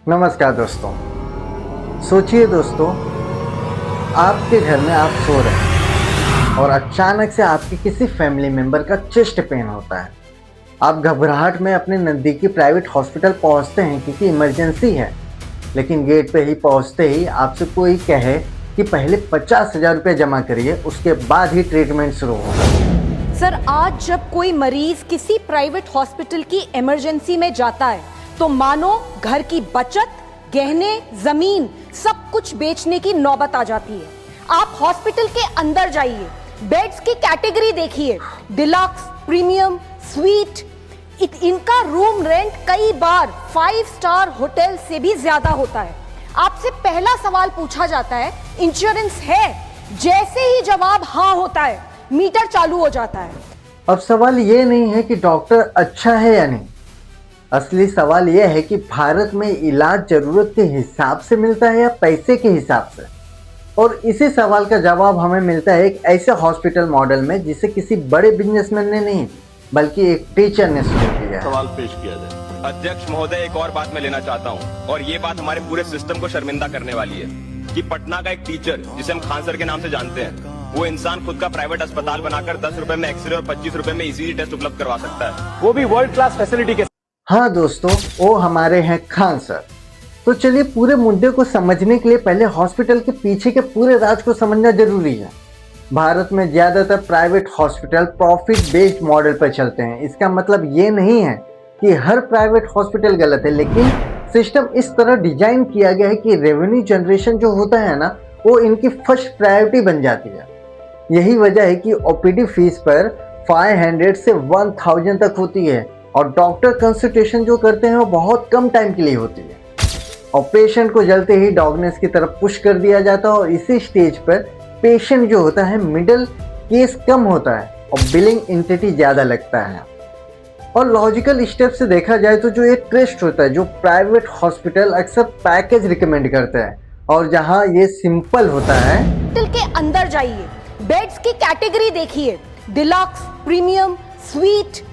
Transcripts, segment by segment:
नमस्कार दोस्तों। सोचिए दोस्तों, आपके घर में आप सो रहे हैं और अचानक से आपके किसी फैमिली मेंबर का चेस्ट पेन होता है। आप घबराहट में अपने नज़दीकी प्राइवेट हॉस्पिटल पहुंचते हैं क्योंकि इमरजेंसी है, लेकिन गेट पे ही पहुंचते ही आपसे कोई कहे कि पहले 50,000 रुपये जमा करिए, उसके बाद ही ट्रीटमेंट शुरू होगा। सर, आज जब कोई मरीज किसी प्राइवेट हॉस्पिटल की इमरजेंसी में जाता है तो मानो घर की बचत, गहने, जमीन सब कुछ बेचने की नौबत आ जाती है। आप हॉस्पिटल के अंदर जाइए, बेड्स की कैटेगरी देखिए, डिलक्स, प्रीमियम, स्वीट, इनका रूम रेंट कई बार 5 स्टार होटल से भी ज्यादा होता है। आपसे पहला सवाल पूछा जाता है, इंश्योरेंस है? जैसे ही जवाब हाँ होता है, मीटर चालू हो जाता है। अब सवाल ये नहीं है कि डॉक्टर अच्छा है या नहीं, असली सवाल यह है कि भारत में इलाज जरूरत के हिसाब से मिलता है या पैसे के हिसाब से। और इसी सवाल का जवाब हमें मिलता है एक ऐसे हॉस्पिटल मॉडल में जिसे किसी बड़े बिजनेसमैन ने नहीं बल्कि एक टीचर ने शुरू किया है। सवाल पेश किया जाए। अध्यक्ष महोदय, एक और बात मैं लेना चाहता हूं और ये बात हमारे पूरे सिस्टम को शर्मिंदा करने वाली है कि पटना का एक टीचर जिसे हम खान सर के नाम से जानते हैं, वो इंसान खुद का प्राइवेट अस्पताल बनाकर 10 रुपए में एक्सरे और 25 रुपए में ईसीजी टेस्ट उपलब्ध करवा सकता है, वो भी वर्ल्ड क्लास फैसिलिटी के। हाँ दोस्तों, वो हमारे हैं खान सर। तो चलिए पूरे मुद्दे को समझने के लिए पहले हॉस्पिटल के पीछे के पूरे राज को समझना जरूरी है। भारत में ज्यादातर private hospital profit based model पर चलते हैं। इसका मतलब ये नहीं है कि हर प्राइवेट हॉस्पिटल गलत है, लेकिन सिस्टम इस तरह डिजाइन किया गया है कि रेवेन्यू जनरेशन जो होता है ना, वो इनकी फर्स्ट प्रायोरिटी बन जाती है। यही वजह है कि ओपीडी फीस पर 500 से 1000 तक होती है और डॉक्टर कंसल्टेशन जो करते हैं वो बहुत कम टाइम के लिए होती है। और पेशेंट को जलते ही डायग्नोसिस की तरफ पुश कर दिया जाता है और इसी स्टेज पर पेशेंट जो होता है मिडिल केस कम होता है और बिलिंग एंटिटी ज़्यादा लगता है। और लॉजिकल स्टेप से देखा जाए तो जो ये ट्रस्ट होता है, जो प्राइवेट हॉस्पिटल अक्सर पैकेज रिकमेंड करते हैं और जहाँ ये सिंपल होता है। हॉस्पिटल के अंदर जाइए, बेड्स की कैटेगरी देखिए, डिलक्स, प्रीमियम, स्वीट,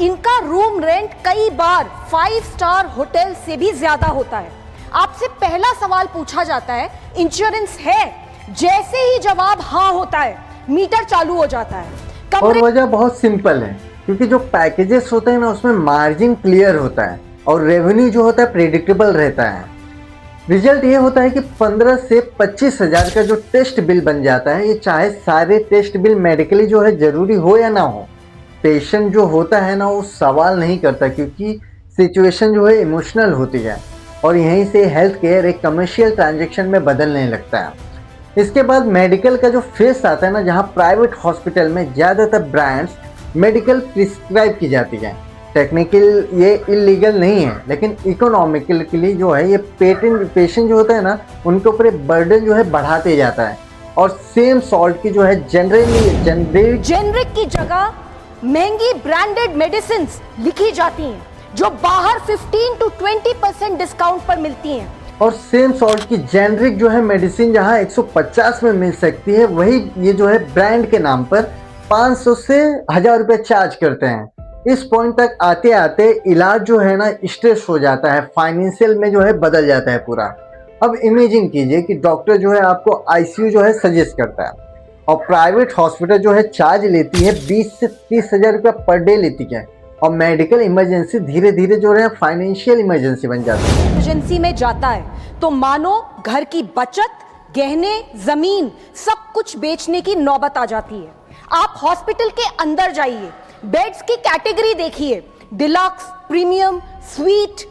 इनका रूम रेंट कई बार 5 स्टार होटल से भी ज्यादा होता है। आपसे पहला सवाल पूछा जाता है, इंश्योरेंस है? जैसे ही जवाब हाँ होता है, मीटर चालू हो जाता है। और वजह बहुत सिंपल है, क्योंकि जो पैकेजेस होते हैं ना, उसमें मार्जिन क्लियर होता है और रेवेन्यू जो होता है प्रेडिक्टेबल रहता है। रिजल्ट ये होता है कि 15 से 25,000 का जो टेस्ट बिल बन जाता है, ये चाहे सारे टेस्ट बिल मेडिकली जो है जरूरी हो या ना हो, पेशेंट जो होता है ना वो सवाल नहीं करता, क्योंकि सिचुएशन जो है इमोशनल होती है और यहीं से हेल्थ केयर एक कमर्शियल ट्रांजेक्शन में बदलने लगता है। इसके बाद मेडिकल का जो फेस आता है ना, जहाँ प्राइवेट हॉस्पिटल में ज़्यादातर ब्रांड्स मेडिकल प्रिस्क्राइब की जाती है। टेक्निकल ये इलीगल नहीं है, लेकिन इकोनॉमिकली जो है ये पेशेंट जो होता है ना, उनके ऊपर बर्डन जो है बढ़ाते जाता है। और सेम सॉल्ट की जो है जेनरिक की जगह महंगी ब्रांडेड मेडिसिन लिखी जाती हैं, जो बाहर 15 to 20% डिस्काउंट पर मिलती हैं। और सेम सॉल्ट की जेनरिक जो है मेडिसिन जहां 150 में मिल सकती है, वही ये जो है ब्रांड के नाम पर 500 से 1000 रुपये चार्ज करते हैं। इस पॉइंट तक आते आते इलाज जो है ना स्ट्रेस हो जाता है, फाइनेंशियल में जो है बदल जाता है पूरा। अब इमेजिन कीजिए कि डॉक्टर जो है आपको आईसीयू जो है सजेस्ट करता है और प्राइवेट हॉस्पिटल जो है चार्ज लेती है 20 से 30,000 रुपया पर डे लेती है और मेडिकल इमरजेंसी धीरे धीरे जो है फाइनेंशियल इमरजेंसी बन जाती है। इमरजेंसी में जाता है तो मानो घर की बचत, गहने, जमीन सब कुछ बेचने की नौबत आ जाती है। आप हॉस्पिटल के अंदर जाइए, बेड्स की कैटेगरी देखिए, डिलक्स, प्रीमियम, स्वीट,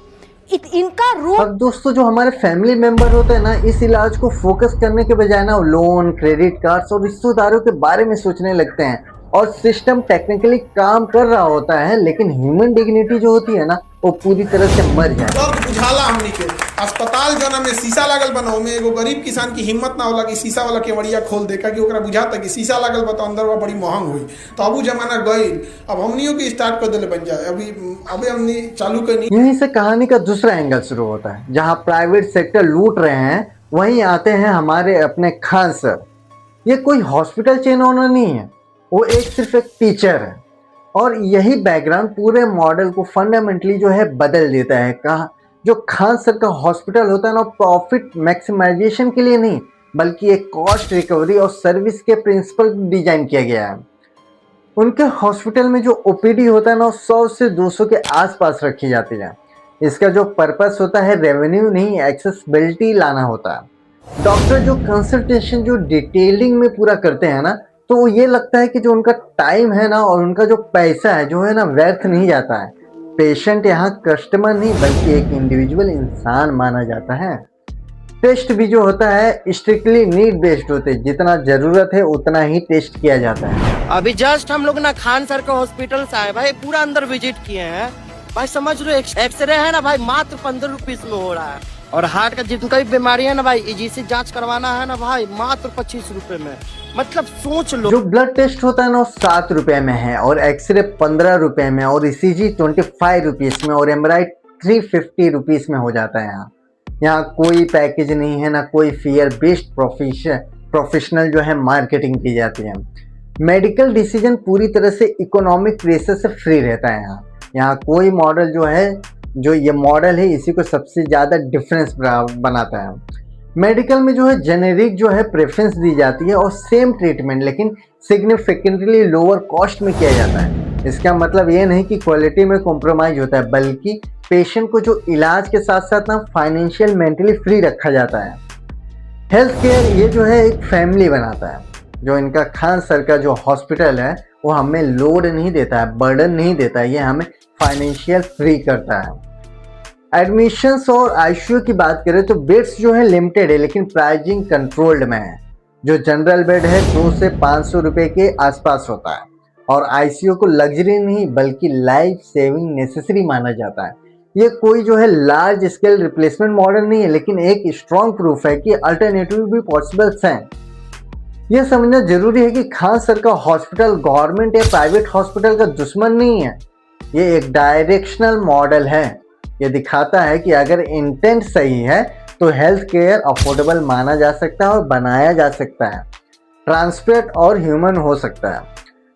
इनका रूम। अब दोस्तों, जो हमारे फैमिली मेंबर होते हैं ना, इस इलाज को फोकस करने के बजाय ना लोन, क्रेडिट कार्ड्स और रिश्तेदारों के बारे में सोचने लगते हैं। और सिस्टम टेक्निकली काम कर रहा होता है, लेकिन ह्यूमन डिग्निटी जो होती है ना, वो पूरी तरह से मर जाए। बुझाला हमनी के अस्पताल जो ना में शीशा लागल बनाओ में एगो गरीब किसान की हिम्मत ना होला कि शीशा वाला केवड़िया खोल दे, कि ओकरा बुझाता कि शीशा लागल बता अंदर बा बड़ी महंग हुई। तो अब जमाना गईल, अब हमनियों की स्टार्ट कर देले बन जाए। अभी हमनी चालू करनी। यहीं से कहानी का दूसरा एंगल शुरू होता है। जहाँ प्राइवेट सेक्टर लूट रहे हैं, वहीं आते हैं हमारे अपने खान सर। ये कोई हॉस्पिटल चेन ओनर नहीं है, वो सिर्फ एक टीचर है। और यही बैकग्राउंड पूरे मॉडल को फंडामेंटली जो है बदल देता है। कहा जो खान सर का हॉस्पिटल होता है ना, प्रॉफिट मैक्सिमाइजेशन के लिए नहीं बल्कि एक कॉस्ट रिकवरी और सर्विस के प्रिंसिपल डिजाइन किया गया है। उनके हॉस्पिटल में जो ओपीडी होता है ना, 100 से 200 के आसपास रखी जाती है। इसका जो पर्पस होता है रेवेन्यू नहीं, एक्सेसिबिलिटी लाना होता है। डॉक्टर जो कंसल्टेशन जो डिटेलिंग में पूरा करते हैं ना, तो वो ये लगता है कि जो उनका टाइम है ना और उनका जो पैसा है जो है ना, व्यर्थ नहीं जाता है। पेशेंट यहाँ कस्टमर नहीं बल्कि एक इंडिविजुअल इंसान माना जाता है। टेस्ट भी जो होता है स्ट्रिक्टली नीड बेस्ड होते हैं, जितना जरूरत है उतना ही टेस्ट किया जाता है। अभी जस्ट हम लोग ना खान सर के हॉस्पिटल से आए भाई, पूरा अंदर विजिट किए हैं भाई। समझ लो एक्सरे है ना भाई, मात्र 15 रुपीज में हो रहा है। और हार्ट का जितना भी बीमारी है ना भाई, ईजीसी जांच करवाना है ना भाई, मात्र 25 रुपए में। मतलब सोच लो। जो ब्लड टेस्ट होता है ना, 7 रुपए में है, और एक्सरे 15 रुपए में, और ईसीजी 25 रुपीज में, और एमआरआई 350 रुपीज में हो जाता है। यहाँ कोई पैकेज नहीं है ना कोई फेयर बेस्ड प्रोफेशनल जो है मार्केटिंग की जाती है। मेडिकल डिसीजन पूरी तरह से इकोनॉमिक प्रेशर से फ्री रहता है। यहाँ कोई मॉडल जो है, जो ये मॉडल है, इसी को सबसे ज़्यादा डिफरेंस बनाता है। मेडिकल में जो है जेनेरिक जो है प्रेफरेंस दी जाती है और सेम ट्रीटमेंट लेकिन सिग्निफिकेंटली लोअर कॉस्ट में किया जाता है। इसका मतलब ये नहीं कि क्वालिटी में कॉम्प्रोमाइज होता है, बल्कि पेशेंट को जो इलाज के साथ साथ ना फाइनेंशियल मेंटली फ्री रखा जाता है। हेल्थ केयर ये जो है एक फैमिली बनाता है। जो इनका खान सर का जो हॉस्पिटल है वो हमें लोड नहीं देता है, बर्डन नहीं देता है, ये हमें फाइनेंशियल फ्री करता है। एडमिशंस और आईसीयू की बात करें तो बेड्स जो है लिमिटेड है लेकिन प्राइसिंग कंट्रोल्ड में है। जो जनरल बेड है 200 से 500 रुपए के आसपास होता है, और आईसीयू को लग्जरी नहीं बल्कि लाइफ सेविंग नेसेसरी माना जाता है। ये कोई जो है लार्ज स्केल रिप्लेसमेंट मॉडल नहीं है, लेकिन एक स्ट्रॉन्ग प्रूफ है कि अल्टरनेटिव भी पॉसिबल्स हैं। यह समझना जरूरी है कि खान सर का हॉस्पिटल गवर्नमेंट या प्राइवेट हॉस्पिटल का दुश्मन नहीं है। ये एक डायरेक्शनल मॉडल है। ये दिखाता है कि अगर इंटेंट सही है तो हेल्थ केयर अफोर्डेबल माना जा सकता है और बनाया जा सकता है, ट्रांसपेरेंट और ह्यूमन हो सकता है।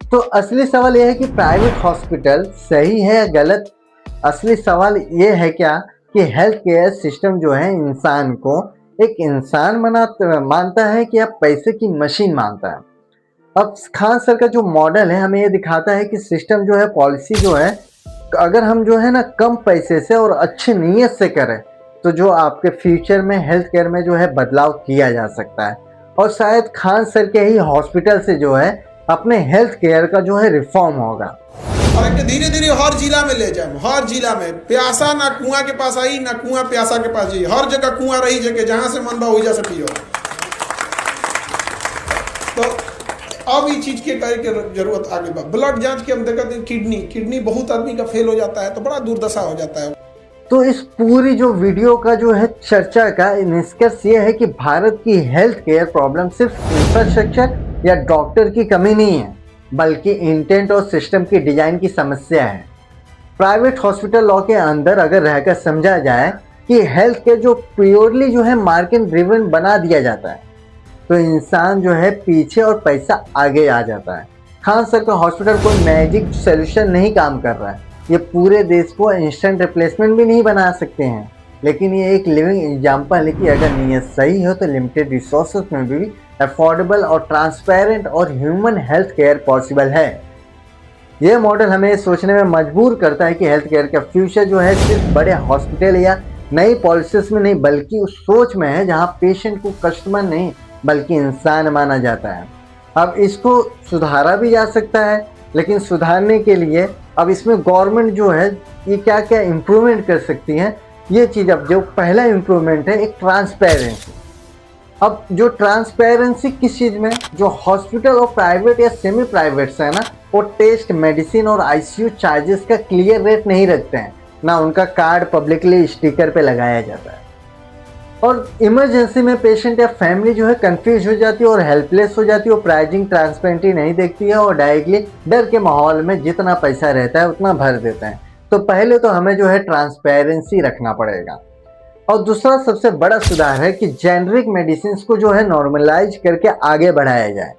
तो असली सवाल यह है कि प्राइवेट हॉस्पिटल सही है या गलत। असली सवाल ये है क्या कि हेल्थ केयर सिस्टम जो है इंसान को एक इंसान मानता है कि आप पैसे की मशीन मानता है। अब खान सर का जो मॉडल है हमें ये दिखाता है कि सिस्टम जो है, पॉलिसी जो है, अगर हम जो है ना कम पैसे से और अच्छी नीयत से करें तो जो आपके फ्यूचर में हेल्थ केयर में जो है बदलाव किया जा सकता है। और शायद खान सर के ही हॉस्पिटल से जो है अपने हेल्थ केयर का जो है रिफॉर्म होगा। और धीरे धीरे हर जिला में ले जाए, हर जिला में प्यासा ना कुआं के पास आई ना कुआं प्यासा के पास जाइए, हर जगह कुआं रही जगह जहां से मन बा वही जा सकी हो। तो अब ये चीज के करे के जरूरत आगे बा। ब्लड जांच के हम देखते हैं किडनी बहुत आदमी का फेल हो जाता है तो बड़ा दुर्दशा हो जाता है। तो इस पूरी जो वीडियो का जो है चर्चा का निष्कर्ष ये है कि भारत की हेल्थ केयर प्रॉब्लम सिर्फ इंफ्रास्ट्रक्चर या डॉक्टर की कमी नहीं है, बल्कि इंटेंट और सिस्टम की डिजाइन की समस्या है। प्राइवेट हॉस्पिटल लॉ के अंदर अगर रहकर समझा जाए कि हेल्थ केयर जो प्योरली जो है मार्केट ड्रिवन बना दिया जाता है तो इंसान जो है पीछे और पैसा आगे आ जाता है। खान सर का हॉस्पिटल कोई मैजिक सोल्यूशन नहीं काम कर रहा है। ये पूरे देश को इंस्टेंट रिप्लेसमेंट भी नहीं बना सकते हैं, लेकिन ये एक लिविंग एग्जाम्पल है कि अगर नीयत सही हो तो लिमिटेड रिसोर्सेज में भी अफोर्डेबल और ट्रांसपेरेंट और ह्यूमन हेल्थ केयर पॉसिबल है। ये मॉडल हमें सोचने में मजबूर करता है कि हेल्थ केयर का फ्यूचर जो है सिर्फ बड़े हॉस्पिटल या नई पॉलिसीज में नहीं बल्कि उस सोच में है जहां पेशेंट को कस्टमर नहीं बल्कि इंसान माना जाता है। अब इसको सुधारा भी जा सकता है, लेकिन सुधारने के लिए अब इसमें गवर्नमेंट जो है ये क्या क्या इम्प्रूवमेंट कर सकती है, ये चीज़। अब जो पहला इम्प्रूवमेंट है एक ट्रांसपेरेंसी। अब जो ट्रांसपेरेंसी किस चीज़ में, जो हॉस्पिटल और प्राइवेट या सेमी प्राइवेट है ना, वो टेस्ट, मेडिसिन और आईसीयू चार्जेस का क्लियर रेट नहीं रखते हैं, ना उनका कार्ड पब्लिकली स्टिकर पे लगाया जाता है। और इमरजेंसी में पेशेंट या फैमिली जो है कंफ्यूज हो जाती है और हेल्पलेस हो जाती है, और प्राइसिंग ट्रांसपेरेंटली नहीं देखती है और डायरेक्टली डर के माहौल में जितना पैसा रहता है उतना भर देते हैं। तो पहले तो हमें जो है ट्रांसपेरेंसी रखना पड़ेगा। और दूसरा सबसे बड़ा सुधार है कि जेनरिक मेडिसिन को जो है नॉर्मलाइज करके आगे बढ़ाया जाए।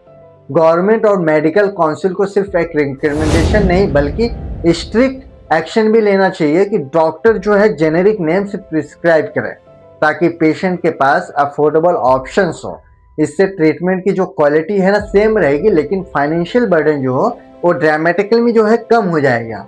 गवर्नमेंट और मेडिकल काउंसिल को सिर्फ एक रिकमेंडेशन नहीं बल्कि स्ट्रिक्ट एक्शन भी लेना चाहिए कि डॉक्टर जो है जेनेरिक नेम से प्रिस्क्राइब करे ताकि पेशेंट के पास अफोर्डेबल ऑप्शंस हो। इससे ट्रीटमेंट की जो क्वालिटी है ना सेम रहेगी, लेकिन फाइनेंशियल बर्डन जो हो वो ड्रामेटिकली जो है कम हो जाएगा।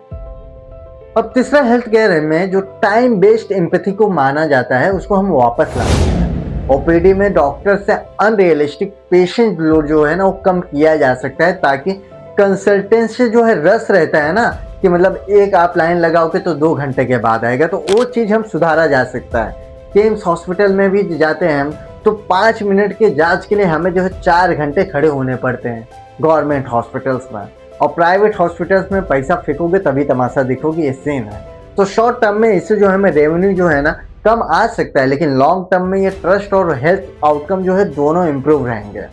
अब तीसरा हेल्थ केयर में जो टाइम बेस्ड एम्पैथी को माना जाता है उसको हम वापस लाते हैं। ओपीडी में डॉक्टर से अनरियलिस्टिक पेशेंट लोड जो है ना वो कम किया जा सकता है, ताकि कंसल्टेंट से जो है रस रहता है ना कि मतलब एक आप लाइन लगाओगे तो 2 घंटे के बाद आएगा, तो वो चीज़ हम सुधारा जा सकता है। किम्स हॉस्पिटल में भी जाते हैं हम तो 5 मिनट के जांच के लिए हमें जो है 4 घंटे खड़े होने पड़ते हैं गवर्नमेंट हॉस्पिटल्स में, और प्राइवेट हॉस्पिटल्स में पैसा फेंकोगे तभी तमाशा दिखोगे, ये सीन है। तो शॉर्ट टर्म में इससे जो हमें रेवेन्यू जो है ना कम आ सकता है, लेकिन लॉन्ग टर्म में ये ट्रस्ट और हेल्थ आउटकम जो है दोनों इम्प्रूव रहेंगे।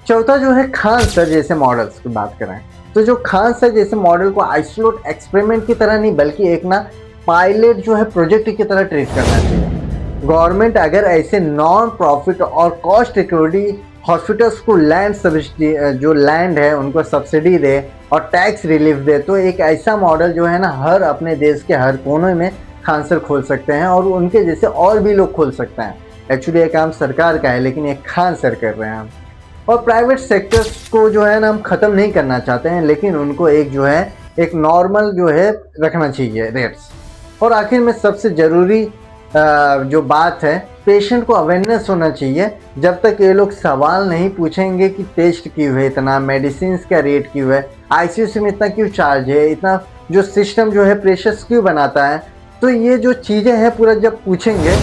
चौथा जो है खान सर जैसे मॉडल्स की बात करें तो जो खान सर जैसे मॉडल को आइसोलेट एक्सपेरिमेंट की तरह नहीं बल्कि एक ना पायलट जो है प्रोजेक्ट की तरह ट्रीट करना चाहिए। गवर्नमेंट अगर ऐसे नॉन प्रॉफिट और कॉस्ट रिकवरी हॉस्पिटल्स को लैंड सब्सिडी जो लैंड है उनको सब्सिडी दे और टैक्स रिलीफ दे तो एक ऐसा मॉडल जो है ना हर अपने देश के हर कोने में खान सर खोल सकते हैं और उनके जैसे और भी लोग खोल सकते हैं। एक्चुअली ये काम सरकार का है लेकिन ये खान सर कर रहे हैं। और प्राइवेट सेक्टर्स को जो है ना हम ख़त्म नहीं करना चाहते हैं, लेकिन उनको एक जो है एक नॉर्मल जो है रखना चाहिए रेट्स। और आखिर में सबसे ज़रूरी जो बात है पेशेंट को अवेयरनेस होना चाहिए। जब तक ये लोग सवाल नहीं पूछेंगे कि टेस्ट क्यों है इतना, मेडिसिन का रेट क्यों है, आईसीयू में इतना क्यों चार्ज है, इतना जो सिस्टम जो है प्रेशर्स क्यों बनाता है, तो ये जो चीज़ें हैं पूरा जब पूछेंगे